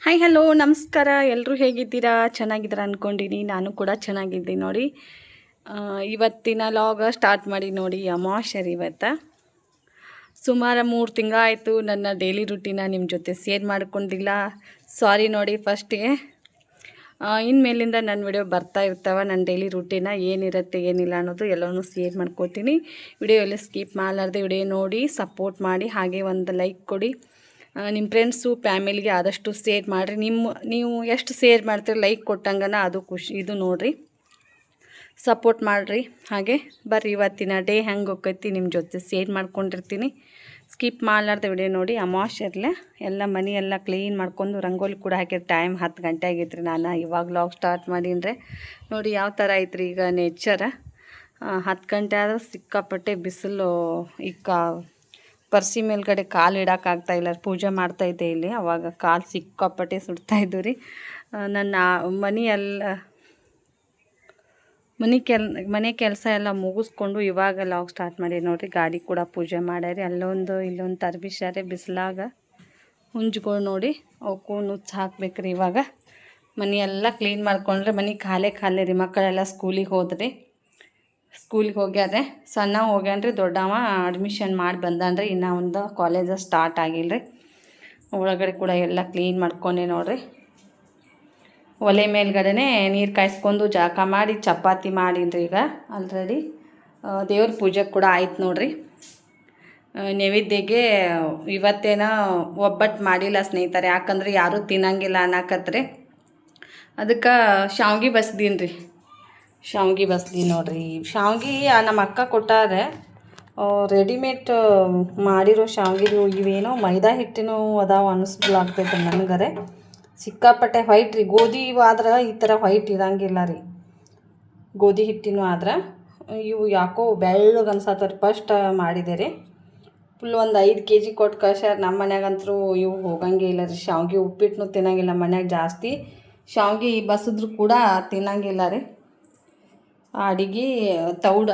Hi hello ನಮಸ್ಕಾರ. ಎಲ್ಲರೂ ಹೇಗಿದ್ದೀರಾ? ಚೆನ್ನಾಗಿದ್ದೀರಾ ಅಂದ್ಕೊಂಡಿನಿ. ನಾನು ಕೂಡ ಚೆನ್ನಾಗಿದ್ದೀನಿ ನೋಡಿ. ಇವತ್ತಿನ ಲಾಗ ಸ್ಟಾರ್ಟ್ ಮಾಡಿ ನೋಡಿ. ಅಮಾವಾಸ್ಯೆ ಇವತ್ತು. ಸುಮಾರು 3 ತಿಂಗಳಾಯಿತು ನನ್ನ ಡೈಲಿ ರುಟೀನ ನಿಮ್ಮ ಜೊತೆ ಶೇರ್ ಮಾಡ್ಕೊಂಡಿಲ್ಲ. ಸಾರಿ ನೋಡಿ ಫಸ್ಟಿಗೆ. ಇನ್ಮೇಲಿಂದ ನನ್ನ ವಿಡಿಯೋ ಬರ್ತಾ ಇರ್ತಾವೆ. ನನ್ನ ಡೈಲಿ ರುಟೀನ ಏನಿರುತ್ತೆ ಏನಿಲ್ಲ ಅನ್ನೋದು ಎಲ್ಲವನ್ನೂ ಶೇರ್ ಮಾಡ್ಕೋತೀನಿ. ವಿಡಿಯೋ ಎಲ್ಲ ಸ್ಕಿಪ್ ಮಾಡಲಾರ್ದೆ ವಿಡಿಯೋ ನೋಡಿ ಸಪೋರ್ಟ್ ಮಾಡಿ. ಹಾಗೆ ಒಂದು ಲೈಕ್ ಕೊಡಿ. ನಿಮ್ಮ ಫ್ರೆಂಡ್ಸು ಫ್ಯಾಮಿಲಿಗೆ ಆದಷ್ಟು ಶೇರ್ ಮಾಡಿರಿ. ನೀವು ಎಷ್ಟು ಶೇರ್ ಮಾಡ್ತೀರಿ ಲೈಕ್ ಕೊಟ್ಟಂಗನ ಅದು ಖುಷಿ. ಇದು ನೋಡಿರಿ, ಸಪೋರ್ಟ್ ಮಾಡಿರಿ. ಹಾಗೆ ಬರ್ರಿ ಇವತ್ತಿನ ಡೇ ಹೆಂಗೆ ಹೋಗ್ತೈತಿ ನಿಮ್ಮ ಜೊತೆ ಶೇರ್ ಮಾಡ್ಕೊಂಡಿರ್ತೀನಿ. ಸ್ಕಿಪ್ ಮಾಡಲಾರ್ದೆ ವಿಡಿಯೋ ನೋಡಿ. ಅಮಾವಾಸ್ಯೆ ಎಲ್ಲ ಮನೆ ಎಲ್ಲ ಕ್ಲೀನ್ ಮಾಡ್ಕೊಂಡು ರಂಗೋಲಿ ಕೂಡ ಹಾಕಿರಿ. ಟೈಮ್ 10 ಗಂಟೆ ಆಗೈತ್ರಿ. ನಾನು ಇವಾಗ ಲಾಗ್ ಸ್ಟಾರ್ಟ್ ಮಾಡೀನಿ. ನೋಡಿ ಯಾವ ಥರ ಐತ್ರಿ ಈಗ ನೇಚರ. 10 ಗಂಟೆ ಆದ್ರೆ ಸಿಕ್ಕಾಪಟ್ಟೆ ಬಿಸಿಲು. ಈಗ ಪರ್ಸಿ ಮೇಲ್ಗಡೆ ಕಾಲು ಇಡೋಕ್ಕಾಗ್ತಾಯಿಲ್ಲ. ಪೂಜೆ ಮಾಡ್ತಾಯಿದ್ದೆ ಇಲ್ಲಿ, ಅವಾಗ ಕಾಲು ಸಿಕ್ಕಾಪಟ್ಟೆ ಸುಡ್ತಾಯಿದ್ದು ರೀ. ನನ್ನ ಮನೆ ಕೆಲಸ ಎಲ್ಲ ಮುಗಿಸ್ಕೊಂಡು ಇವಾಗ ಲಾಗ್ ಸ್ಟಾರ್ಟ್ ಮಾಡಿ ನೋಡಿರಿ. ಗಾಡಿ ಕೂಡ ಪೂಜೆ ಮಾಡ್ಯಾರಿ. ಇಲ್ಲೊಂದು ತರ್ಬಿಸ್ಯಾರೆ ಬಿಸಿಲಾಗ. ಹುಂಜುಗಳು ನೋಡಿ ಅವಕ್ಕೂ ನುಚ್ಚು ಹಾಕ್ಬೇಕ್ರಿ. ಇವಾಗ ಮನೆಯೆಲ್ಲ ಕ್ಲೀನ್ ಮಾಡ್ಕೊಂಡ್ರೆ ಮನೆ ಖಾಲಿ ರೀ. ಮಕ್ಕಳೆಲ್ಲ ಸ್ಕೂಲಿಗೆ ಹೋಗ್ಯಾರೆ. ಸಣ್ಣ ಹೋಗ್ಯಾನ್ರಿ. ದೊಡ್ಡವ ಅಡ್ಮಿಷನ್ ಮಾಡಿ ಬಂದಾನ್ರಿ. ಇನ್ನೂ ಒಂದು ಕಾಲೇಜ ಸ್ಟಾರ್ಟ್ ಆಗಿಲ್ಲ ರೀ. ಒಳಗಡೆ ಕೂಡ ಎಲ್ಲ ಕ್ಲೀನ್ ಮಾಡ್ಕೊಂಡೆ ನೋಡ್ರಿ. ಒಲೆ ಮೇಲ್ಗಡೆನೇ ನೀರು ಕಾಯಿಸ್ಕೊಂಡು ಜಳಕ ಮಾಡಿ ಚಪಾತಿ ಮಾಡೀನಿ ಈಗ ಆಲ್ರೆಡಿ. ದೇವ್ರ ಪೂಜೆ ಕೂಡ ಆಯ್ತು ನೋಡ್ರಿ. ನೈವೇದ್ಯಗೆ ಇವತ್ತೇನೋ ಒಬ್ಬಟ್ಟು ಮಾಡಿಲ್ಲ ಸ್ನೇಹಿತರೆ. ಯಾಕಂದ್ರೆ ಯಾರೂ ತಿನ್ನಂಗಿಲ್ಲ ಅನ್ನಕತ್ರಿ. ಅದಕ್ಕೆ ಶಾವ್ಗೆ ಬಸ್ದೀನಿ ರೀ. ಶಾವ್ಗೆ ಬಸ್ದೀನಿ ನೋಡ್ರಿ. ಶಾವ್ಗೆ ನಮ್ಮ ಅಕ್ಕ ಕೊಟ್ಟಾರೆ. ರೆಡಿಮೇಡ್ ಮಾಡಿರೋ ಶಾವ್ಗೆ ಇವೇನೋ ಮೈದಾ ಹಿಟ್ಟಿನೂ ಅದಾವ ಅನ್ನಿಸ್ಲಾಗ್ತೈತೆ ನನಗರೆ. ಸಿಕ್ಕಾಪಟ್ಟೆ ವೈಟ್ ರೀ. ಗೋಧಿ ಆದ್ರೆ ಈ ಥರ ವೈಟ್ ಇರೋಂಗಿಲ್ಲ ರೀ. ಗೋಧಿ ಹಿಟ್ಟಿನೂ ಆದ್ರೆ ಇವು ಯಾಕೋ ಬೆಳ್ಳಗೆ ಅನ್ಸತ್ತವ್ರಿ. ಫಸ್ಟ್ ಮಾಡಿದೆ ರೀ. ಫುಲ್ ಒಂದು 5 kg ಕೊಟ್ಟು ಕಳ್ಸ್ಯಾರ. ನಮ್ಮ ಮನ್ಯಾಗಂತೂ ಇವು ಹೋಗಂಗೆ ಇಲ್ಲ ರೀ. ಶಾವ್ಗೆ ಉಪ್ಪಿಟ್ಟನು ತಿನ್ನಂಗಿಲ್ಲ ಮನ್ಯಾಗ ಜಾಸ್ತಿ. ಶಾವ್ಗೆ ಬಸಿದ್ರು ಕೂಡ ತಿನ್ನಂಗಿಲ್ಲ ರೀ. ಅಡಿಗೆ ತೌಡ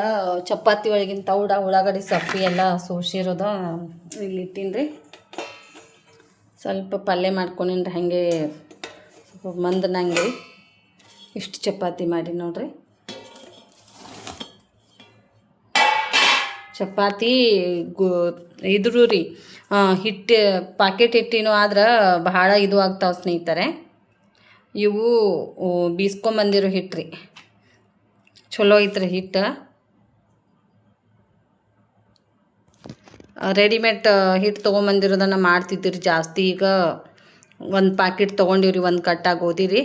ಚಪಾತಿ ಒಳಗಿನ ತೌಡ ಉಳ್ಳಾಗಡ್ಡಿ ಸೊಪ್ಪು ಎಲ್ಲ ಸೋಸಿರೋದು ಇಲ್ಲಿ ಇಟ್ಟೀನಿ ರೀ. ಸ್ವಲ್ಪ ಪಲ್ಯ ಮಾಡ್ಕೊಂಡ್ರಿ. ಹಾಗೆ ಸ್ವಲ್ಪ ಮಂದನಂಗೆ ಇಷ್ಟು ಚಪಾತಿ ಮಾಡಿ ನೋಡ್ರಿ. ಚಪಾತಿ ಇದ್ರು ರೀ ಹಿಟ್ಟು ಪಾಕೆಟ್ ಹಿಟ್ಟಿನೂ ಆದ್ರೆ ಬಹಳ ಇದು ಆಗ್ತಾವೆ ಸ್ನೇಹಿತರೆ. ಇವು ಬೀಸ್ಕೊಂಬಂದಿರೋ ಹಿಟ್ಟು ರೀ. ಚಲೋ ಐತ್ರಿ ಹಿಟ್ಟು. ರೆಡಿಮೇಡ್ ಹಿಟ್ಟು ತೊಗೊಂಬಂದಿರೋದನ್ನು ಮಾಡ್ತಿದ್ದೀರಿ ಜಾಸ್ತಿ. ಈಗ ಒಂದು ಪ್ಯಾಕೆಟ್ ತೊಗೊಂಡಿವ್ರಿ. ಒಂದು ಕಟ್ಟಾಗಿ ಗೋಧಿ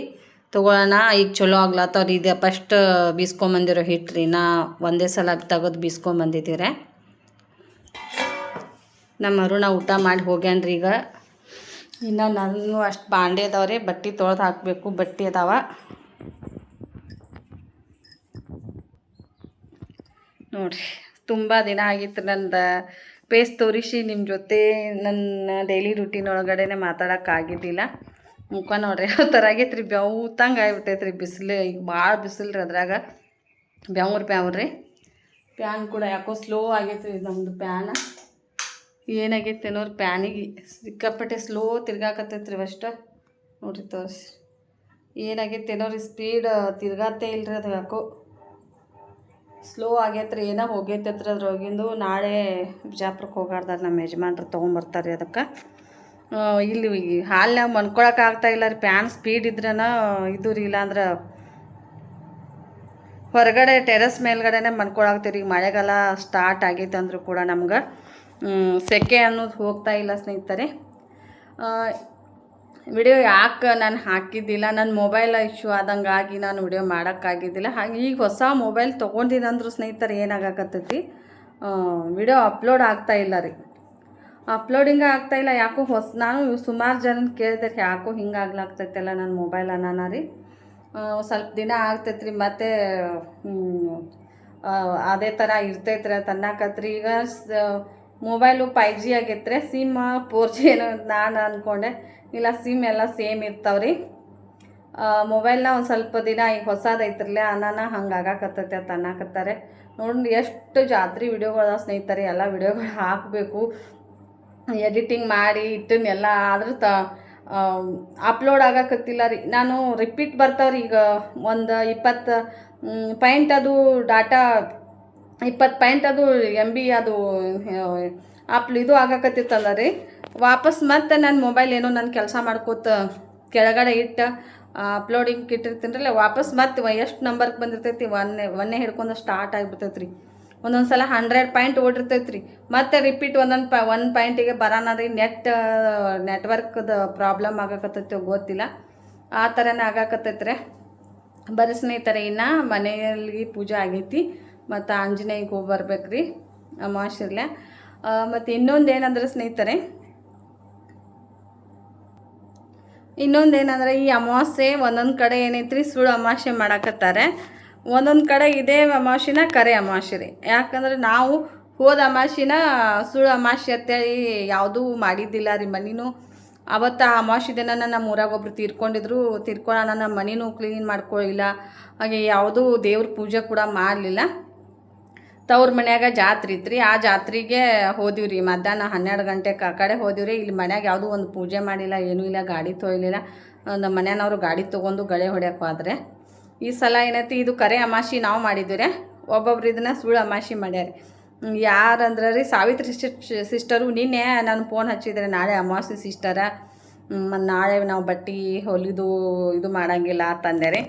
ತೊಗೊಳ್ಳೋಣ. ಈಗ ಚಲೋ ಆಗ್ಲತ್ತವ್ರಿ. ಇದು ಫಸ್ಟ್ ಬೀಸ್ಕೊಂಬಂದಿರೋ ಹಿಟ್ಟು ರೀ. ಒಂದೇ ಸಲ ತೆಗೆದು ಬೀಸ್ಕೊಂಬಂದಿದ್ದೀರಿ. ನಮ್ಮ ಅರುಣ ಊಟ ಮಾಡಿ ಹೋಗ್ಯಾನ್ರಿ. ಈಗ ಇನ್ನು ನಾನು ಅಷ್ಟು ಬಾಂಡೆ ಅದಾವ್ರಿ. ಬಟ್ಟೆ ತೊಳೆದು ಹಾಕಬೇಕು. ಬಟ್ಟೆ ಅದಾವ ನೋಡಿರಿ. ತುಂಬ ದಿನ ಆಗಿತ್ತು ನಂದು ಫೇಸ್ ತೋರಿಸಿ ನಿಮ್ಮ ಜೊತೆ ನನ್ನ ಡೈಲಿ ರುಟೀನ್ ಒಳಗಡೆ ಮಾತಾಡೋಕ್ಕಾಗಿದ್ದಿಲ್ಲ. ಮುಖ ನೋಡ್ರಿ ಯಾವ ಥರ ಆಗೈತೆ ರೀ. ಬೆವ್ತಂಗೆ ಆಗ್ಬಿಟ್ಟೈತೆ ರೀ. ಬಿಸಿಲು ಈಗ ಭಾಳ ಬಿಸಿಲು ರೀ. ಅದ್ರಾಗ ಬೆವ್ರಿ. ಪ್ಯಾನ್ ಕೂಡ ಯಾಕೋ ಸ್ಲೋ ಆಗೈತೆ ರೀ ನಮ್ಮದು ಪ್ಯಾನ. ಏನಾಗೈತೆ ನೋಡ್ರಿ ಪ್ಯಾನಿಗೆ. ಸಿಕ್ಕಾಪಟ್ಟೆ ಸ್ಲೋ ತಿರ್ಗಾಕತ್ತೈತೆ ರೀ. ಅಷ್ಟು ನೋಡಿರಿ ತೋರಿಸಿ ಏನಾಗೈತೆ ನೋಡ್ರಿ. ಸ್ಪೀಡ್ ತಿರ್ಗಾತೇ ಇಲ್ಲರಿ. ಅದು ಯಾಕೋ ಸ್ಲೋ ಆಗೈತೆ ರೀ. ಏನೋ ಹೋಗೈತೈತೆ ರೀ ಅದ್ರೊಳಗಿಂದು. ನಾಳೆ ಬಿಜಾಪುರಕ್ಕೆ ಹೋಗಾಡ್ದಾರ ನಮ್ಮ ಯಜಮಾನ್ರು ತೊಗೊಂಬರ್ತಾರೆ. ಅದಕ್ಕೆ ಇಲ್ಲಿ ಹಾಲ್ನಾಗ ಮನ್ಕೊಳಕ್ಕೆ ಆಗ್ತಾಯಿಲ್ಲ ರೀ. ಪ್ಯಾನ್ ಸ್ಪೀಡ್ ಇದ್ರನ ಇದು ರೀ. ಇಲ್ಲಾಂದ್ರೆ ಹೊರಗಡೆ ಟೆರೆಸ್ ಮೇಲ್ಗಡೆನೇ ಮನ್ಕೊಳಾಗ್ತೀವಿ ರೀ. ಈಗ ಮಳೆಗಾಲ ಸ್ಟಾರ್ಟ್ ಆಗೈತೆ ಅಂದರೂ ಕೂಡ ನಮ್ಗೆ ಸೆಕೆ ಅನ್ನೋದು ಹೋಗ್ತಾ ಇಲ್ಲ ಸ್ನೇಹಿತರೆ. ವಿಡಿಯೋ ಯಾಕೆ ನಾನು ಹಾಕಿದ್ದಿಲ್ಲ, ನನ್ನ ಮೊಬೈಲ್ ಇಶ್ಯೂ ಆದಂಗಾಗಿ ನಾನು ವಿಡಿಯೋ ಮಾಡೋಕ್ಕಾಗಿದ್ದಿಲ್ಲ. ಹಾಗೆ ಈಗ ಹೊಸ ಮೊಬೈಲ್ ತೊಗೊಂಡಿನಂದ್ರು ಸ್ನೇಹಿತರೆ ಏನಾಗಕತ್ತೈತಿ, ವಿಡಿಯೋ ಅಪ್ಲೋಡ್ ಆಗ್ತಾಯಿಲ್ಲ ರೀ. ಅಪ್ಲೋಡಿಂಗ್ ಆಗ್ತಾಯಿಲ್ಲ ಯಾಕೋ. ನಾನು ಸುಮಾರು ಜನ ಕೇಳಿದೆ ಯಾಕೋ ಹಿಂಗೆ ಆಗ್ಲಾಗ್ತೈತಲ್ಲ ನನ್ನ ಮೊಬೈಲ್ ಅನ್ನೋಣ ರೀ. ಸ್ವಲ್ಪ ದಿನ ಆಗ್ತೈತೆ ರೀ. ಮತ್ತು ಅದೇ ಥರ ಇರ್ತೈತ್ರಿ ಅಂತ ಅನ್ನಕತ್ರಿ. ಈಗ ಮೊಬೈಲು 5G ಆಗೈತ್ರಿ. ಸಿಮ್ 4G ಏನೋ ನಾನು ಅಂದ್ಕೊಂಡೆ. ಇಲ್ಲ, ಸಿಮ್ ಎಲ್ಲ ಸೇಮ್ ಇರ್ತಾವ್ರಿ. ಮೊಬೈಲ್ನ ಒಂದು ಸ್ವಲ್ಪ ದಿನ ಈಗ ಹೊಸದೈತ್ರಲ್ಲ ಅನ್ನೋಣ ಹಂಗೆ ಆಗಾಕತ್ತೈತೆ ಅಂತ ಅನ್ನಕತ್ತಾರೆ. ನೋಡಿ ಎಷ್ಟು ಜಾತ್ರೆ ವಿಡಿಯೋಗಳ ಸ್ನೇಹಿತರೆ. ಎಲ್ಲ ವಿಡಿಯೋಗಳು ಹಾಕಬೇಕು, ಎಡಿಟಿಂಗ್ ಮಾಡಿ ಇಟ್ಟನ್ನೆಲ್ಲ. ಆದರೂ ಅಪ್ಲೋಡ್ ಆಗಕತ್ತಿಲ್ಲ ರೀ. ನಾನು ರಿಪೀಟ್ ಬರ್ತಾವ್ರಿ. ಈಗ ಒಂದು 20 ಪಾಯಿಂಟ್ ಅದು ಡಾಟಾ 20 ಪಾಯಿಂಟ್ ಅದು MB ಅದು ಇದು ಆಗಕತ್ತಿತ್ತಲ್ಲ ರೀ. ವಾಪಸ್ ಮತ್ತೆ ನನ್ನ ಮೊಬೈಲ್ ಏನೋ ನನ್ನ ಕೆಲಸ ಮಾಡ್ಕೋತ ಕೆಳಗಡೆ ಇಟ್ಟು ಅಪ್ಲೋಡಿಂಗ್ ಇಟ್ಟಿರ್ತೀನಲ್ಲ, ವಾಪಸ್ ಮತ್ತೆ ಎಷ್ಟು ನಂಬರ್ಗೆ ಬಂದಿರ್ತೈತಿ ಒನ್ನೇ ಹಿಡ್ಕೊಂಡು ಸ್ಟಾರ್ಟ್ ಆಗಿಬಿಡ್ತೈತೆ ರೀ. ಒಂದೊಂದು ಸಲ 100 ಪಾಯಿಂಟ್ ಓಡಿರ್ತೈತೆ ರೀ. ಮತ್ತು ರಿಪೀಟ್ ಒಂದು ಪಾಯಿಂಟಿಗೆ ಬರೋಣ ರೀ. ನೆಟ್ವರ್ಕ್ದು ಪ್ರಾಬ್ಲಮ್ ಆಗಕತ್ತೈತೆ ಗೊತ್ತಿಲ್ಲ, ಆ ಥರನೇ ಆಗಕತ್ತೈತೆ ರೀ. ಬರೀ ಸ್ನೇಹಿತರೆ, ಇನ್ನು ಮನೆಯಲ್ಲಿ ಪೂಜೆ ಆಗೈತಿ, ಮತ್ತು ಆಂಜನೇಯಗೆ ಹೋಗಿ ಬರ್ಬೇಕು ರೀ ಅಮಾವಾಸ್ಯೆರ್ಲೆ. ಮತ್ತು ಇನ್ನೊಂದೇನಂದ್ರೆ ಸ್ನೇಹಿತರೆ, ಈ ಅಮಾವಾಸ್ಯೆ ಒಂದೊಂದು ಕಡೆ ಏನೈತ್ರಿ ಸುಳ್ಳು ಅಮಾವಾಸ್ಯೆ ಮಾಡಾಕತ್ತಾರೆ, ಒಂದೊಂದು ಕಡೆ ಇದೇ ಅಮಾವಾಸ್ಯೆನ ಕರೆ ಅಮಾವಾಸ್ಯೆ ರೀ. ಯಾಕಂದ್ರೆ ನಾವು ಹೋದ ಅಮಾವಾಸ್ಯೆನ ಸುಳ್ಳು ಅಮಾವಾಸ್ಯೆ ಅಂತೇಳಿ ಯಾವುದೂ ಮಾಡಿದ್ದಿಲ್ಲ ರೀ. ಮನಿನೂ ಅವತ್ತು ಆ ಅಮಾವಾಸ್ಯೆ ದಿನ ನಮ್ಮ ಊರಾಗ ಒಬ್ರು ತೀರ್ಕೊಳ್ಳೋಣ, ನಮ್ಮ ಮನಿನೂ ಕ್ಲೀನ್ ಮಾಡ್ಕೊಳ್ಳಿಲ್ಲ, ಹಾಗೆ ಯಾವುದೂ ದೇವ್ರ ಪೂಜೆ ಕೂಡ ಮಾಡಲಿಲ್ಲ. ತವ್ರ ಮನ್ಯಾಗ ಜಾತ್ರೆ ಇತ್ತು ರೀ. ಆ ಜಾತ್ರೆಗೆ ಹೋದಿವಿ ರೀ. ಮಧ್ಯಾಹ್ನ 12 ಗಂಟೆಗೆ ಆ ಕಡೆ ಹೋದಿವಿ ರೀ. ಇಲ್ಲಿ ಮನ್ಯಾಗ ಯಾವುದೂ ಒಂದು ಪೂಜೆ ಮಾಡಿಲ್ಲ, ಏನೂ ಇಲ್ಲ, ಗಾಡಿ ತೊಯ್ಲಿಲ್ಲ. ನಮ್ಮ ಮನೆಯವ್ರು ಗಾಡಿ ತೊಗೊಂಡು ಗಳೆ ಹೊಡ್ಯಕ್ಕೆ ಹೋದ್ರೆ. ಈ ಸಲ ಏನೈತಿ, ಇದು ಕರೆ ಅಮಾವಾಸ್ಯೆ ನಾವು ಮಾಡಿದ್ವಿ ರೀ. ಒಬ್ಬೊಬ್ರು ಇದನ್ನ ಸುಳ್ಳು ಅಮಾವಾಸ್ಯೆ ಮಾಡ್ಯಾರ. ಯಾರಂದ್ರೆ ರೀ, ಸಾವಿತ್ರಿ ಸಿಸ್ಟರು ನಿನ್ನೆ ನಾನು ಫೋನ್ ಹಚ್ಚಿದ್ರೆ, ನಾಳೆ ಅಮಾವಾಸ್ಯೆ ಸಿಸ್ಟರ, ಮತ್ತು ನಾಳೆ ನಾವು ಬಟ್ಟೆ ಹೊಲಿದು ಇದು ಮಾಡೋಂಗಿಲ್ಲ ಅಂತಂದೆ ರೀ.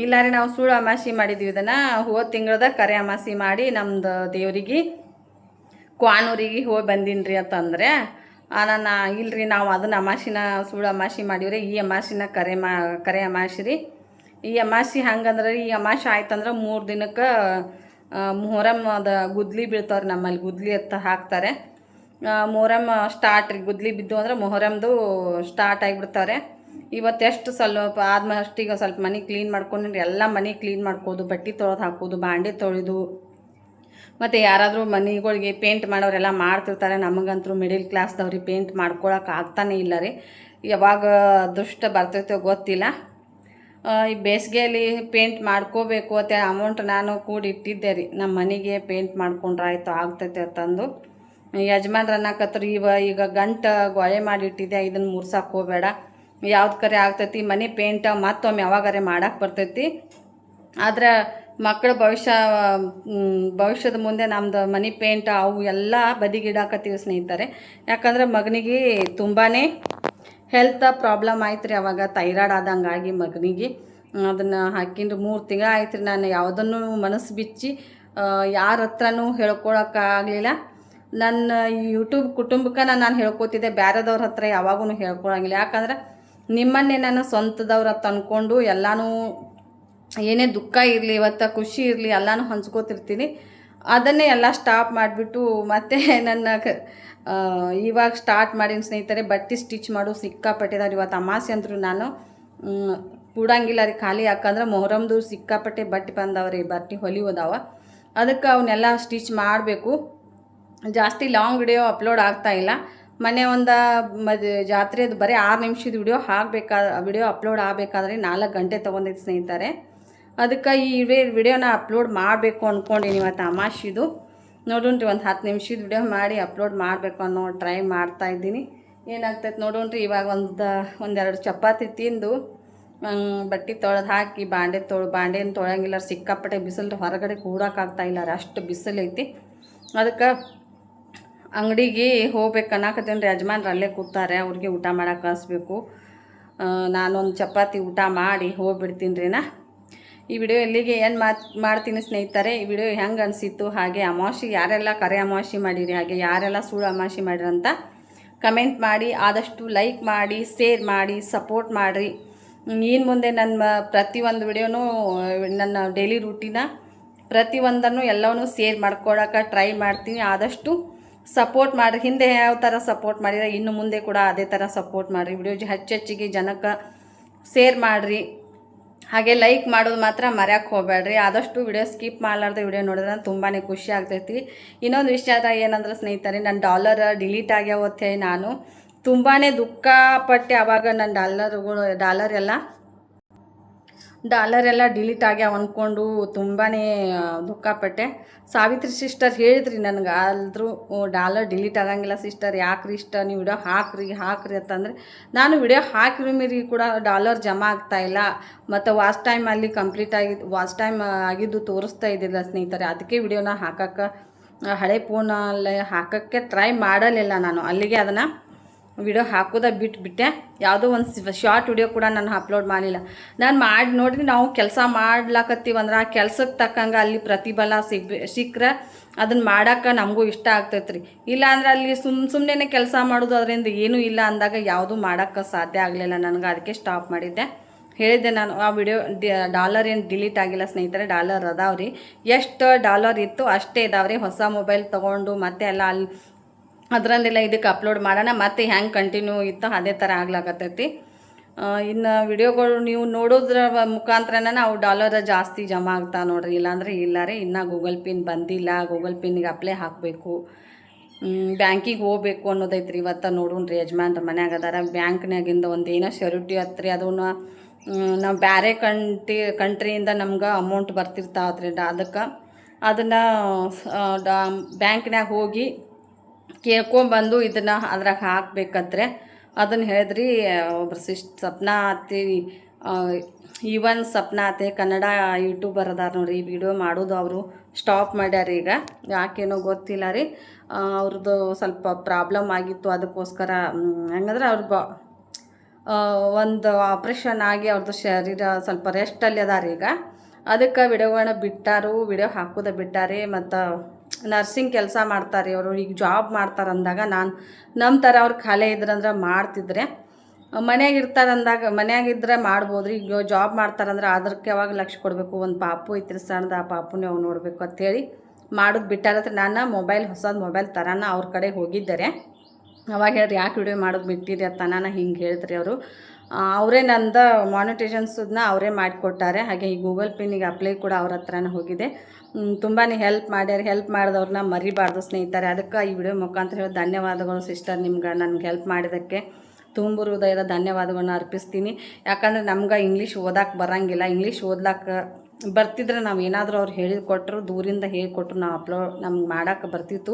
ಇಲ್ಲ ರೀ, ನಾವು ಸುಳ್ಳು ಅಮಾವಾಸ್ಯೆ ಮಾಡಿದ್ವಿ. ಇದನ್ನು ಹೋದ ತಿಂಗಳದ ಕರೆ ಅಮಾವಾಸ್ಯೆ ಮಾಡಿ ನಮ್ದು ದೇವ್ರಿಗೆ ಕ್ವಾನೂರಿಗೆ ಹೋಗಿ ಬಂದೀನಿ ರೀ ಅಂತಂದರೆ, ನಾನು ಇಲ್ರಿ, ನಾವು ಅದನ್ನು ಅಮಾವಾಸ್ಯೆನ ಸುಳ್ಳು ಅಮಾವಾಸ್ಯೆ ಮಾಡೀವ್ರಿ, ಈ ಅಮಾವಾಸ್ಯೆನ ಕರೆ ಅಮಾವಾಸ್ಯೆ ರೀ. ಈ ಅಮಾವಾಸ್ಯೆ ಹಂಗಂದ್ರೆ ಈ ಅಮಾವಾಸ್ಯೆ ಆಯ್ತಂದ್ರೆ 3 ದಿನಕ್ಕೆ ಮೊಹರಮ್ ಅದು ಗುದ್ಲಿ ಬೀಳ್ತಾವ್ರಿ. ನಮ್ಮಲ್ಲಿ ಗುದ್ಲಿ ಹಾಕ್ತಾರೆ. ಮೊಹರಮ್ ಸ್ಟಾರ್ಟ್ ರೀ. ಗುದ್ಲಿ ಬಿದ್ದು ಅಂದ್ರೆ ಮೊಹರಮ್ದು ಸ್ಟಾರ್ಟ್ ಆಗಿಬಿಡ್ತಾರೆ. ಇವತ್ತು ಎಷ್ಟು ಸ್ವಲ್ಪ ಆದ್ಮಷ್ಟಿಗೆ ಸ್ವಲ್ಪ ಮನೆ ಕ್ಲೀನ್ ಮಾಡ್ಕೊಂಡು ಎಲ್ಲ ಮನೆ ಕ್ಲೀನ್ ಮಾಡ್ಕೋದು, ಬಟ್ಟೆ ತೊಳೆದು ಹಾಕೋದು, ಬಾಂಡೆ ತೊಳೆದು, ಮತ್ತು ಯಾರಾದರೂ ಮನೆಗಳಿಗೆ ಪೇಂಟ್ ಮಾಡೋರೆಲ್ಲ ಮಾಡ್ತಿರ್ತಾರೆ. ನಮಗಂತೂ ಮಿಡಿಲ್ ಕ್ಲಾಸ್ದವ್ರಿಗೆ ಪೇಂಟ್ ಮಾಡ್ಕೊಳಕ್ಕೆ ಆಗ್ತಾನೇ ಇಲ್ಲ ರೀ. ಯಾವಾಗ ಅದೃಷ್ಟ ಬರ್ತೈತೋ ಗೊತ್ತಿಲ್ಲ. ಈ ಬೇಸಿಗೆಯಲ್ಲಿ ಪೇಂಟ್ ಮಾಡ್ಕೋಬೇಕು ಅಂತ ಅಮೌಂಟ್ ನಾನು ಕೂಡಿಟ್ಟಿದ್ದೆ ರೀ. ನಮ್ಮ ಮನೆಗೆ ಪೇಂಟ್ ಮಾಡ್ಕೊಂಡ್ರೆ ಆಯಿತು, ಆಗ್ತೈತೆ ಅಂತಂದು. ಯಜಮಾನ್ರು ಅನ್ನಕತ್ರು, ಈಗ ಗಂಟು ಗೊಳೆ ಮಾಡಿಟ್ಟಿದ್ದೆ, ಇದನ್ನು ಮುರ್ಸಕ್ಕೆ ಹೋಗಬೇಡ, ಯಾವ್ದು ಕರೆ ಆಗ್ತೈತಿ, ಮನೆ ಪೇಂಟ್ ಮತ್ತೊಮ್ಮೆ ಯಾವಾಗಾರೆ ಮಾಡಕ್ಕೆ ಬರ್ತೈತಿ. ಆದ್ರೆ ಮಕ್ಕಳ ಭವಿಷ್ಯದ ಮುಂದೆ ನಮ್ಮದು ಮನೆ ಪೇಂಟ್ ಅವು ಎಲ್ಲ ಬದಿಗಿಡಾಕತ್ತೀವಿ ಸ್ನೇಹಿತರೆ. ಯಾಕಂದ್ರೆ ಮಗನಿಗೆ ತುಂಬಾ ಹೆಲ್ತ್ ಪ್ರಾಬ್ಲಮ್ ಆಯ್ತು ರೀ. ಅವಾಗ ಥೈರಾಯ್ಡ್ ಆದಂಗಾಗಿ ಮಗನಿಗೆ ಅದನ್ನು ಹಾಕಿಂದು 3 ತಿಂಗಳು ಆಯ್ತು ರೀ. ನಾನು ಯಾವುದನ್ನು ಮನಸ್ಸು ಬಿಚ್ಚಿ ಯಾರ ಹತ್ರನೂ ಹೇಳ್ಕೊಳಕ್ಕಾಗಲಿಲ್ಲ. ನನ್ನ ಯೂಟ್ಯೂಬ್ ಕುಟುಂಬಕ್ಕೆ ನಾನು ಹೇಳ್ಕೊತಿದ್ದೆ, ಬೇರೆದವ್ರ ಹತ್ರ ಯಾವಾಗೂ ಹೇಳ್ಕೊಳಂಗಿಲ್ಲ. ಯಾಕಂದ್ರೆ ನಿಮ್ಮನ್ನೇ ನಾನು ಸ್ವಂತದವ್ರ ಹತ್ರ ಅಂದ್ಕೊಂಡು ಎಲ್ಲನೂ, ಏನೇ ದುಃಖ ಇರಲಿ, ಇವತ್ತು ಖುಷಿ ಇರಲಿ, ಎಲ್ಲನೂ ಹಂಚ್ಕೋತಿರ್ತೀನಿ. ಅದನ್ನೇ ಎಲ್ಲ ಸ್ಟಾಪ್ ಮಾಡಿಬಿಟ್ಟು ಮತ್ತೆ ನನ್ನ ಇವಾಗ ಸ್ಟಾರ್ಟ್ ಮಾಡೀನಿ ಸ್ನೇಹಿತರೆ. ಬಟ್ಟೆ ಸ್ಟಿಚ್ ಮಾಡು ಸಿಕ್ಕಾಪಟ್ಟಿದಾರೆ. ಇವತ್ತು ಅಮಾವಾಸ್ಯೆ ಅಂದರು ನಾನು ಕೂಡಂಗಿಲ್ಲ ರೀ ಖಾಲಿ. ಯಾಕಂದ್ರೆ ಮೊಹರಮ್ದು ಸಿಕ್ಕಾಪಟ್ಟೆ ಬಟ್ಟೆ ಬಂದವ್ರಿ, ಬಟ್ಟೆ ಹೊಲಿಯೋದಾವ. ಅದಕ್ಕೆ ಅವನ್ನೆಲ್ಲ ಸ್ಟಿಚ್ ಮಾಡಬೇಕು. ಜಾಸ್ತಿ ಲಾಂಗ್ ವಿಡಿಯೋ ಅಪ್ಲೋಡ್ ಆಗ್ತಾಯಿಲ್ಲ. ಮೊನ್ನೆ ಒಂದು ಜಾತ್ರೆದು ಬರೀ 6 ನಿಮಿಷದ ವಿಡಿಯೋ ಅಪ್ಲೋಡ್ ಆಗಬೇಕಾದ್ರೆ 4 ಗಂಟೆ ತೊಗೊಂಡೈತೆ ಸ್ನೇಹಿತರೆ. ಅದಕ್ಕೆ ಈ ವಿಡಿಯೋನ ಅಪ್ಲೋಡ್ ಮಾಡಬೇಕು ಅಂದ್ಕೊಂಡಿನಿ. ಇವತ್ತು ಅಮಾವಾಸ್ಯೆದು ನೋಡೋಣ್ರಿ, ಒಂದು 10 ನಿಮಿಷದ ವಿಡಿಯೋ ಮಾಡಿ ಅಪ್ಲೋಡ್ ಮಾಡಬೇಕು ಅನ್ನೋ ಟ್ರೈ ಮಾಡ್ತಾಯಿದ್ದೀನಿ. ಏನಾಗ್ತೈತೆ ನೋಡೋಣ್ರಿ. ಇವಾಗ ಒಂದೆರಡು ಚಪಾತಿ ತಿಂದು ಬಟ್ಟೆ ತೊಳೆದು ಹಾಕಿ ಬಾಂಡೆನ ತೊಳೆಯಂಗಿಲ್ಲ, ಸಿಕ್ಕಾಪಟ್ಟೆ ಬಿಸಿಲು, ಹೊರಗಡೆ ಕೂಡೋಕ್ಕಾಗ್ತಾಯಿಲ್ಲ ರೀ, ಅಷ್ಟು ಬಿಸಿಲೈತಿ. ಅದಕ್ಕೆ ಅಂಗಡಿಗೆ ಹೋಗ್ಬೇಕು ಅನ್ನಕತ್ತೇನೆ ರೀ. ಯಜಮಾನ್ರು ಅಲ್ಲೇ ಕೂತಾರೆ, ಅವ್ರಿಗೆ ಊಟ ಮಾಡಕ್ಕೆ ಕಳಿಸ್ಬೇಕು. ನಾನೊಂದು ಚಪಾತಿ ಊಟ ಮಾಡಿ ಹೋಗ್ಬಿಡ್ತೀನಿ ರೀ. ಈ ವಿಡಿಯೋ ಎಲ್ಲಿಗೆ ಏನು ಮಾಡ್ತೀನಿ ಸ್ನೇಹಿತರೆ. ಈ ವಿಡಿಯೋ ಹೆಂಗೆ ಅನಿಸಿತ್ತು, ಹಾಗೆ ಅಮಾವಾಸ್ಯೆ ಯಾರೆಲ್ಲ ಕರೆ ಅಮಾವಾಸ್ಯೆ ಮಾಡಿರಿ, ಹಾಗೆ ಯಾರೆಲ್ಲ ಸುಳ್ಳು ಅಮಾವಾಸ್ಯೆ ಮಾಡಿರಿ ಅಂತ ಕಮೆಂಟ್ ಮಾಡಿ, ಆದಷ್ಟು ಲೈಕ್ ಮಾಡಿ, ಶೇರ್ ಮಾಡಿ, ಸಪೋರ್ಟ್ ಮಾಡಿರಿ. ಇನ್ನು ಮುಂದೆ ನನ್ನ ಪ್ರತಿಯೊಂದು ವಿಡಿಯೋನೂ ನನ್ನ ಡೈಲಿ ರೂಟೀನ ಪ್ರತಿಯೊಂದನ್ನು ಎಲ್ಲವನ್ನೂ ಶೇರ್ ಮಾಡ್ಕೊಳಕ್ಕೆ ಟ್ರೈ ಮಾಡ್ತೀನಿ. ಆದಷ್ಟು ಸಪೋರ್ಟ್ ಮಾಡಿರಿ. ಹಿಂದೆ ಯಾವ ಥರ ಸಪೋರ್ಟ್ ಮಾಡಿದ್ರೆ ಇನ್ನು ಮುಂದೆ ಕೂಡ ಅದೇ ಥರ ಸಪೋರ್ಟ್ ಮಾಡಿರಿ. ವಿಡಿಯೋ ಹೆಚ್ಚೆಚ್ಚಿಗೆ ಜನಕ್ಕೆ ಶೇರ್ ಮಾಡಿರಿ. ಹಾಗೆ ಲೈಕ್ ಮಾಡೋದು ಮಾತ್ರ ಮರೆಯೋಕ್ಕೆ ಹೋಗಬೇಡ್ರಿ. ಆದಷ್ಟು ವಿಡಿಯೋ ಸ್ಕಿಪ್ ಮಾಡಲಾರ್ದೆ ವಿಡಿಯೋ ನೋಡಿದ್ರೆ ತುಂಬಾ ಖುಷಿ ಆಗ್ತೈತಿ. ಇನ್ನೊಂದು ವಿಷಯ ಏನಂದ್ರೆ ಸ್ನೇಹಿತರೆ, ನನ್ನ ಡಾಲರ್ ಡಿಲೀಟ್ ಆಗ್ಯಾವತ್ತೆ. ನಾನು ತುಂಬಾ ದುಃಖಪಟ್ಟೆ. ಆವಾಗ ನನ್ನ ಡಾಲರ್ ಎಲ್ಲ ಡಾಲರ್ ಎಲ್ಲ ಡಿಲೀಟ್ ಆಗ್ಯಾವ ಅಂದ್ಕೊಂಡು ತುಂಬಾ ದುಃಖಪಟ್ಟೆ. ಸಾವಿತ್ರಿ ಸಿಸ್ಟರ್ ಹೇಳಿದ್ರಿ ನನಗೆ, ಆದರೂ ಡಾಲರ್ ಡಿಲೀಟ್ ಆಗಂಗಿಲ್ಲ ಸಿಸ್ಟರ್, ಯಾಕ್ರಿ ಇಷ್ಟ ನೀವು ವಿಡಿಯೋ ಹಾಕ್ರಿ ಅಂತಂದರೆ, ನಾನು ವಿಡಿಯೋ ಹಾಕಿರೋ ಮೇರಿ ಕೂಡ ಡಾಲರ್ ಜಮಾ ಆಗ್ತಾಯಿಲ್ಲ. ಮತ್ತು ವಾಚ್ ಟೈಮ್ ಅಲ್ಲಿ ವಾಚ್ ಟೈಮ್ ಆಗಿದ್ದು ತೋರಿಸ್ತಾ ಇದ್ದಿಲ್ಲ ಸ್ನೇಹಿತರೆ. ಅದಕ್ಕೆ ವಿಡಿಯೋನ ಹಾಕಕ್ಕೆ ಹಳೆ ಫೋನಲ್ಲಿ ಹಾಕೋಕ್ಕೆ ಟ್ರೈ ಮಾಡಲಿಲ್ಲ ನಾನು. ಅಲ್ಲಿಗೆ ಅದನ್ನು ವಿಡಿಯೋ ಹಾಕೋದ ಬಿಟ್ಟುಬಿಟ್ಟೆ. ಯಾವುದೋ ಒಂದು ಶಾರ್ಟ್ ವಿಡಿಯೋ ಕೂಡ ನಾನು ಅಪ್ಲೋಡ್ ಮಾಡಲಿಲ್ಲ. ನಾನು ಮಾಡಿ ನೋಡ್ರಿ, ನಾವು ಕೆಲಸ ಮಾಡ್ಲಾಕತ್ತೀವಂದ್ರೆ ಆ ಕೆಲ್ಸಕ್ಕೆ ತಕ್ಕಂಗೆ ಅಲ್ಲಿ ಪ್ರತಿಫಲ ಸಿಕ್ಕರೆ ಅದನ್ನು ಮಾಡೋಕೆ ನಮಗೂ ಇಷ್ಟ ಆಗ್ತೈತೆ ರೀ. ಇಲ್ಲಾಂದ್ರೆ ಅಲ್ಲಿ ಸುಮ್ಮನೆ ಕೆಲಸ ಮಾಡೋದು ಅದರಿಂದ ಏನೂ ಇಲ್ಲ ಅಂದಾಗ ಯಾವುದೂ ಮಾಡೋಕ್ಕೆ ಸಾಧ್ಯ ಆಗಲಿಲ್ಲ ನನಗೆ. ಅದಕ್ಕೆ ಸ್ಟಾಪ್ ಮಾಡಿದ್ದೆ. ಹೇಳಿದ್ದೆ ನಾನು, ಆ ವಿಡಿಯೋ ಡಾಲರ್ ಏನು ಡಿಲೀಟ್ ಆಗಿಲ್ಲ ಸ್ನೇಹಿತರೆ, ಡಾಲರ್ ಅದಾವ್ರಿ. ಎಷ್ಟು ಡಾಲರ್ ಇತ್ತು ಅಷ್ಟೇ ಇದಾವ್ರಿ. ಹೊಸ ಮೊಬೈಲ್ ತೊಗೊಂಡು ಮತ್ತೆ ಎಲ್ಲ ಅಲ್ಲಿ ಅದರಲ್ಲೆಲ್ಲ ಇದಕ್ಕೆ ಅಪ್ಲೋಡ್ ಮಾಡೋಣ, ಮತ್ತು ಹ್ಯಾಂಗೆ ಕಂಟಿನ್ಯೂ ಇತ್ತು ಅದೇ ಥರ ಆಗ್ಲಾಕತ್ತೈತಿ. ಇನ್ನು ವಿಡಿಯೋಗಳು ನೀವು ನೋಡೋದ್ರ ಮುಖಾಂತರನ ನಾವು ಡಾಲರ್ ಜಾಸ್ತಿ ಜಮಾ ಆಗ್ತಾ ನೋಡ್ರಿ. ಇಲ್ಲಾಂದರೆ ಇಲ್ಲ ರೀ, ಇನ್ನೂ ಗೂಗಲ್ ಪಿನ್ ಬಂದಿಲ್ಲ. ಗೂಗಲ್ ಪಿನ್ನಿಗೆ ಅಪ್ಲೈ ಹಾಕಬೇಕು, ಬ್ಯಾಂಕಿಗೆ ಹೋಗ್ಬೇಕು ಅನ್ನೋದೈತ್ರಿ. ಇವತ್ತು ನೋಡೋಣ್ರಿ, ಯಜಮಾನ್ರ ಮನ್ಯಾಗ ಅದಾರ. ಬ್ಯಾಂಕ್ನಾಗಿಂದ ಒಂದು ಏನೋ ಶ್ಯೂರಿಟಿ ಹತ್ರಿ, ಅದನ್ನು ನಾವು ಬೇರೆ ಕಂಟ್ರಿಯಿಂದ ನಮ್ಗೆ ಅಮೌಂಟ್ ಬರ್ತಿರ್ತಾವ್ರಿ. ಅದಕ್ಕೆ ಅದನ್ನು ಬ್ಯಾಂಕ್ನಾಗ ಹೋಗಿ ಕೇಳ್ಕೊಂಬಂದು ಇದನ್ನು ಅದ್ರಾಗ ಹಾಕ್ಬೇಕಂದ್ರೆ ಅದನ್ನು ಹೇಳಿದ್ರಿ. ಒಬ್ರು ಸಪ್ನಾ ಅತ್ತಿ, ಈವನ್ ಸಪ್ನಾ ಅತ್ತೆ ಕನ್ನಡ ಯೂಟ್ಯೂಬರ್ ಅದಾರ ನೋಡ್ರಿ. ಈ ವಿಡಿಯೋ ಮಾಡೋದು ಅವರು ಸ್ಟಾಪ್ ಮಾಡ್ಯಾರ ಈಗ, ಯಾಕೇನೋ ಗೊತ್ತಿಲ್ಲ ರೀ. ಅವ್ರದ್ದು ಸ್ವಲ್ಪ ಪ್ರಾಬ್ಲಮ್ ಆಗಿತ್ತು, ಅದಕ್ಕೋಸ್ಕರ ಹೆಂಗಂದ್ರೆ ಅವ್ರ ಒಂದು ಆಪ್ರೇಷನ್ ಆಗಿ ಅವ್ರದ್ದು ಶರೀರ ಸ್ವಲ್ಪ ರೆಸ್ಟಲ್ಲಿ ಅದಾರ ಈಗ. ಅದಕ್ಕೆ ವಿಡಿಯೋಗಳನ್ನ ಬಿಟ್ಟಾರು, ವಿಡಿಯೋ ಹಾಕೋದು ಬಿಟ್ಟಾರೆ. ಮತ್ತು ನರ್ಸಿಂಗ್ ಕೆಲಸ ಮಾಡ್ತಾರೆ ಅವರು, ಈಗ ಜಾಬ್ ಮಾಡ್ತಾರೆ ಅಂದಾಗ ನಮ್ಮ ಥರ ಅವ್ರು ಖಾಲಿ ಇದ್ರಂದ್ರೆ ಮಾಡ್ತಿದ್ರೆ, ಮನೆಯಾಗಿರ್ತಾರಂದಾಗ ಮನೆಯಾಗಿದ್ದರೆ ಮಾಡ್ಬೋದು ರೀ. ಈಗ ಜಾಬ್ ಮಾಡ್ತಾರಂದ್ರೆ ಅದಕ್ಕೆ ಯಾವಾಗ ಲಕ್ಷ್ಯ ಕೊಡಬೇಕು. ಒಂದು ಪಾಪು ಐತ್ರಿ ಸಣ್ಣದು, ಆ ಪಾಪುನೇ ಅವ್ನು ನೋಡಬೇಕು ಅಂಥೇಳಿ ಮಾಡೋದು ಬಿಟ್ಟಾರತ್ರ. ನಾನು ಹೊಸದು ಮೊಬೈಲ್ ತರಾನ ಅವ್ರ ಕಡೆ ಹೋಗಿದ್ದಾರೆ. ಅವಾಗ ಹೇಳ್ರಿ, ಯಾಕೆ ವಿಡಿಯೋ ಮಾಡೋದು ಬಿಟ್ಟಿರಿ ಅಂತ ನಾನು ಹಿಂಗೆ ಹೇಳಿದ್ರಿ ಅವರು. ಅವರೇ ನಂದು ಮಾನಿಟೈಸೇಷನ್ಸನ್ನ ಅವರೇ ಮಾಡಿಕೊಟ್ಟಾರೆ. ಹಾಗೆ ಈ ಗೂಗಲ್ ಪಿನ್ನಿಗೆ ಅಪ್ಲೈ ಕೂಡ ಅವ್ರ ಹತ್ರನೇ ಹೋಗಿದೆ. ತುಂಬಾ ಹೆಲ್ಪ್ ಮಾಡ್ಯಾರ. ಹೆಲ್ಪ್ ಮಾಡಿದವ್ರನ್ನ ಮರಿಬಾರ್ದು ಸ್ನೇಹಿತರೆ. ಅದಕ್ಕೆ ಈ ವಿಡಿಯೋ ಮುಖಾಂತರ ಹೇಳಿ ಧನ್ಯವಾದಗಳು ಸಿಸ್ಟರ್, ನಿಮ್ಗೆ ನನಗೆ ಹೆಲ್ಪ್ ಮಾಡಿದ್ದಕ್ಕೆ ತುಂಬ ಹೃದಯದ ಧನ್ಯವಾದಗಳನ್ನ ಅರ್ಪಿಸ್ತೀನಿ. ಯಾಕಂದರೆ ನಮ್ಗೆ ಇಂಗ್ಲೀಷ್ ಓದಕ್ಕೆ ಬರೋಂಗಿಲ್ಲ. ಇಂಗ್ಲೀಷ್ ಓದ್ಲಿಕ್ಕೆ ಬರ್ತಿದ್ರೆ ನಾವು ಏನಾದರೂ ಅವ್ರು ಹೇಳಿಕೊಟ್ರು, ದೂರಿಂದ ಹೇಳಿಕೊಟ್ರು ನಮ್ಗೆ ಮಾಡೋಕ್ಕೆ ಬರ್ತಿತ್ತು.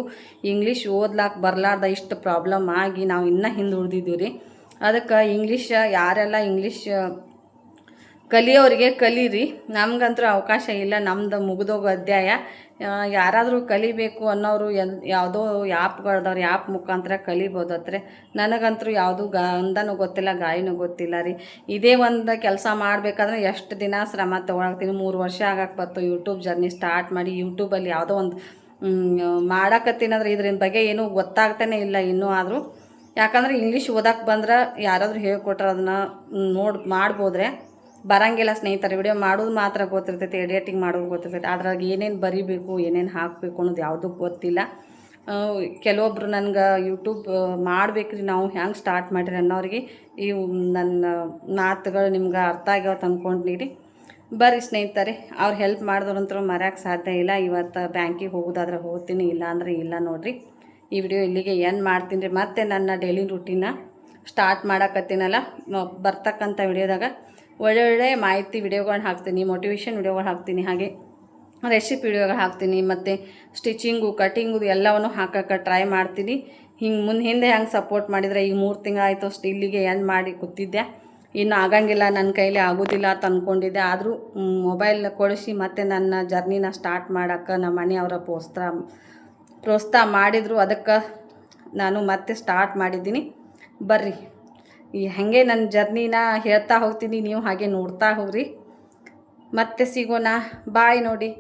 ಇಂಗ್ಲೀಷ್ ಓದ್ಲಿಕ್ಕೆ ಬರಲಾರ್ದ ಇಷ್ಟು ಪ್ರಾಬ್ಲಮ್ ಆಗಿ ನಾವು ಇನ್ನೂ ಹಿಂದೆ ಉಳಿದಿದ್ದೀವಿ ರೀ. ಅದಕ್ಕೆ ಇಂಗ್ಲೀಷ್ ಯಾರೆಲ್ಲ ಇಂಗ್ಲೀಷ್ ಕಲಿಯೋರಿಗೆ ಕಲೀರಿ, ನಮಗಂತೂ ಅವಕಾಶ ಇಲ್ಲ. ನಮ್ದು ಮುಗಿದೋಗೋ ಅಧ್ಯಾಯ. ಯಾರಾದರೂ ಕಲಿಬೇಕು ಅನ್ನೋರು ಯಾವುದೋ ಆ್ಯಪ್ಗಳದವ್ರು, ಆ್ಯಪ್ ಮುಖಾಂತರ ಕಲಿಬೋದತ್ರೆ. ನನಗಂತೂ ಯಾವುದೂ ಗಂಧನೂ ಗೊತ್ತಿಲ್ಲ, ಗಾಯನೂ ಗೊತ್ತಿಲ್ಲ ರೀ. ಇದೇ ಒಂದು ಕೆಲಸ ಮಾಡಬೇಕಾದ್ರೆ ಎಷ್ಟು ದಿನ ಶ್ರಮ ತೊಗೊಳಕ್ತೀನಿ. 3 ವರ್ಷ ಆಗಕ್ಕೆ ಬರ್ತು ಯೂಟ್ಯೂಬ್ ಜರ್ನಿ ಸ್ಟಾರ್ಟ್ ಮಾಡಿ. ಯೂಟ್ಯೂಬಲ್ಲಿ ಯಾವುದೋ ಒಂದು ಮಾಡಕತ್ತೀನಂದ್ರೆ ಇದ್ರಿನ ಬಗ್ಗೆ ಏನೂ ಗೊತ್ತಾಗ್ತಾನೆ ಇಲ್ಲ ಇನ್ನೂ. ಆದರೂ ಯಾಕಂದರೆ ಇಂಗ್ಲೀಷ್ ಓದಕ್ಕೆ ಬಂದ್ರೆ ಯಾರಾದರೂ ಹೇಳ್ಕೊಟ್ರೆ ಅದನ್ನು ಮಾಡ್ಬೋದ್ರೆ ಬರಂಗಿಲ್ಲ ಸ್ನೇಹಿತರೆ. ವಿಡಿಯೋ ಮಾಡೋದು ಮಾತ್ರ ಗೊತ್ತಿರ್ತೈತಿ, ಎಡಿಟಿಂಗ್ ಮಾಡೋದು ಗೊತ್ತಿರ್ತೈತಿ. ಅದ್ರಾಗ ಏನೇನು ಬರಿಬೇಕು, ಏನೇನು ಹಾಕಬೇಕು ಅನ್ನೋದು ಯಾವುದೂ ಗೊತ್ತಿಲ್ಲ. ಕೆಲವೊಬ್ರು ನನಗೆ ಯೂಟ್ಯೂಬ್ ಮಾಡ್ಬೇಕ್ರಿ, ನಾವು ಹೆಂಗೆ ಸ್ಟಾರ್ಟ್ ಮಾಡಿರಿ ಅನ್ನೋರಿಗೆ ಈ ನನ್ನ ಮಾತುಗಳು ನಿಮ್ಗೆ ಅರ್ಥ ಆಗ್ಯಾವತ್ತು ಅಂದ್ಕೊಂಡಿರಿ. ಬರ್ರಿ ಸ್ನೇಹಿತರೆ, ಅವ್ರು ಹೆಲ್ಪ್ ಮಾಡಿದವ್ರಂತೂ ಮರೆಯೋಕ್ಕೆ ಸಾಧ್ಯ ಇಲ್ಲ. ಇವತ್ತು ಬ್ಯಾಂಕಿಗೆ ಹೋಗೋದಾದ್ರೆ ಹೋಗ್ತೀನಿ, ಇಲ್ಲ ಅಂದರೆ ಇಲ್ಲ ನೋಡಿರಿ. ಈ ವಿಡಿಯೋ ಇಲ್ಲಿಗೆ ಏನು ಮಾಡ್ತೀನಿ ರೀ. ಮತ್ತು ನನ್ನ ಡೈಲಿ ರೂಟೀನ ಸ್ಟಾರ್ಟ್ ಮಾಡಕತ್ತೀನಲ್ಲ, ಬರ್ತಕ್ಕಂಥ ವಿಡಿಯೋದಾಗ ಒಳ್ಳೊಳ್ಳೆ ಮಾಹಿತಿ ವಿಡಿಯೋಗಳನ್ನ ಹಾಕ್ತೀನಿ, ಮೋಟಿವೇಶನ್ ವಿಡಿಯೋಗಳು ಹಾಕ್ತೀನಿ, ಹಾಗೆ ರೆಸಿಪಿ ವಿಡಿಯೋಗಳು ಹಾಕ್ತೀನಿ, ಮತ್ತು ಸ್ಟಿಚಿಂಗು, ಕಟಿಂಗು ಎಲ್ಲವನ್ನೂ ಹಾಕೋಕ್ಕೆ ಟ್ರೈ ಮಾಡ್ತೀನಿ. ಹಿಂದೆ ಹೆಂಗೆ ಸಪೋರ್ಟ್ ಮಾಡಿದರೆ ಈಗ 3 ತಿಂಗಳಾಯಿತು ಇಲ್ಲಿಗೆ ಎಂಡ್ ಮಾಡಿ ಕೂತಿದ್ದೆ. ಇನ್ನು ಆಗಂಗಿಲ್ಲ, ನನ್ನ ಕೈಲಿ ಆಗೋದಿಲ್ಲ ಅಂತ ಅಂದ್ಕೊಂಡಿದ್ದೆ. ಆದರೂ ಮೊಬೈಲ್ ಕೊಡಿಸಿ ಮತ್ತೆ ನನ್ನ ಜರ್ನಿನ ಸ್ಟಾರ್ಟ್ ಮಾಡೋಕ್ಕೆ ನಮ್ಮ ಮನೆಯವರ ಪ್ರೋತ್ಸಾಹ ಮಾಡಿದರು. ಅದಕ್ಕೆ ನಾನು ಮತ್ತೆ ಸ್ಟಾರ್ಟ್ ಮಾಡಿದ್ದೀನಿ. ಬರ್ರಿ, ಹಾಗೆ ನನ್ನ ಜರ್ನಿನ ಹೇಳ್ತಾ ಹೋಗ್ತೀನಿ, ನೀವು ಹಾಗೆ ನೋಡ್ತಾ ಹೋಗ್ರಿ. ಮತ್ತೆ ಸಿಗೋಣ, ಬಾಯ್ ನೋಡಿ.